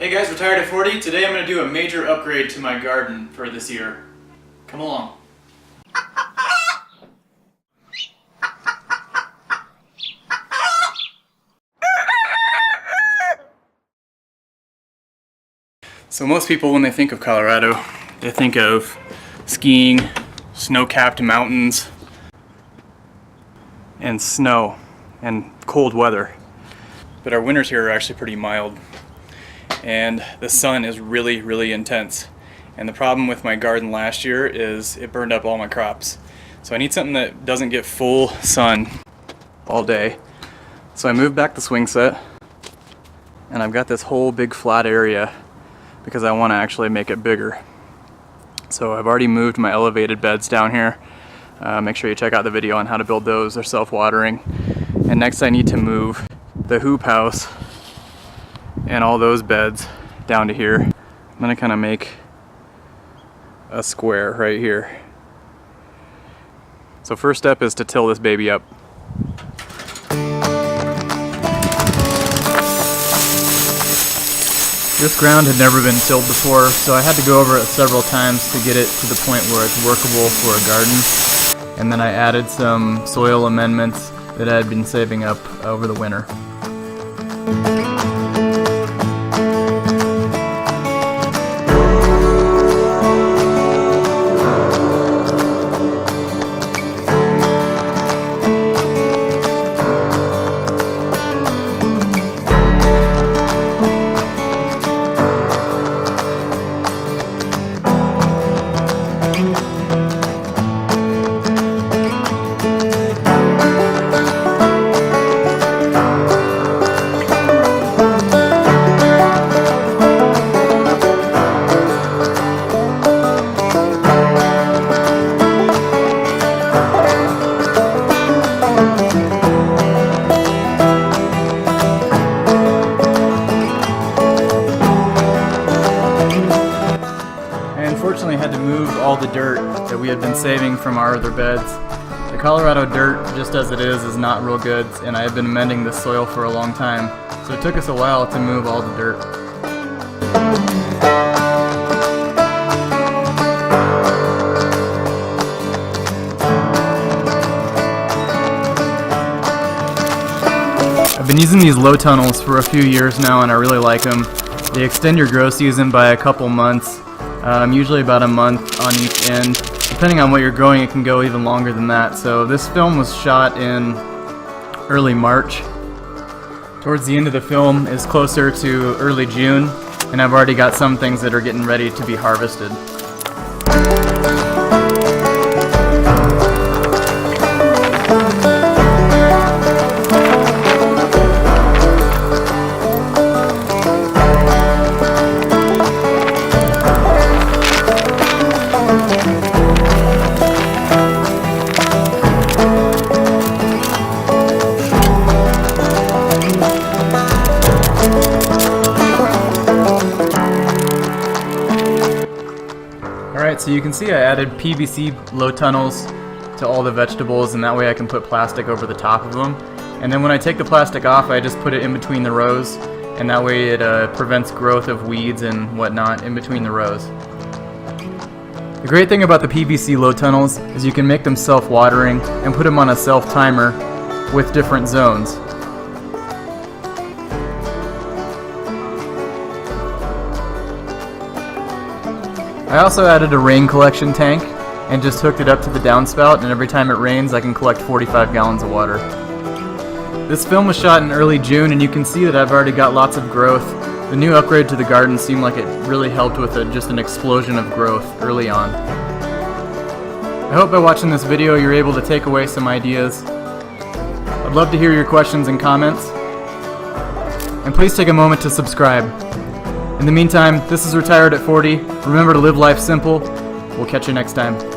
Hey guys, retired at 40. Today I'm going to do a major upgrade to my garden for this year. Come along. So most people, when they think of Colorado, they think of skiing, snow-capped mountains, and snow, and cold weather. But our winters here are actually pretty mild. And the sun is really, really intense. And the problem with my garden last year is it burned up all my crops. So I need something that doesn't get full sun all day. So I moved back the swing set, and I've got this whole big flat area because I want to actually make it bigger. So I've already moved my elevated beds down here. Make sure you check out the video on how to build those. They're self-watering. And next I need to move the hoop house and all those beds down to here. I'm gonna kind of make a square right here. So first step is to till this baby up. This ground had never been tilled before, so I had to go over it several times to get it to the point where it's workable for a garden. And then I added some soil amendments that I had been saving up over the winter. Unfortunately, I had to move all the dirt that we had been saving from our other beds. The Colorado dirt, just as it is not real good, and I had been amending the soil for a long time, so it took us a while to move all the dirt. I've been using these low tunnels for a few years now, and I really like them. They extend your grow season by a couple months. Usually about a month on each end. Depending on what you're growing, it can go even longer than that. So this film was shot in early March. Towards the end of the film is closer to early June, and I've already got some things that are getting ready to be harvested. Alright, so you can see I added PVC low tunnels to all the vegetables, and that way I can put plastic over the top of them. And then when I take the plastic off, I just put it in between the rows, and that way it prevents growth of weeds and whatnot in between the rows. The great thing about the PVC low tunnels is you can make them self-watering and put them on a self-timer with different zones. I also added a rain collection tank and just hooked it up to the downspout, and every time it rains I can collect 45 gallons of water. This film was shot in early June, and you can see that I've already got lots of growth. The new upgrade to the garden seemed like it really helped with just an explosion of growth early on. I hope by watching this video you're able to take away some ideas. I'd love to hear your questions and comments. And please take a moment to subscribe. In the meantime, this is Retired at 40. Remember to live life simple. We'll catch you next time.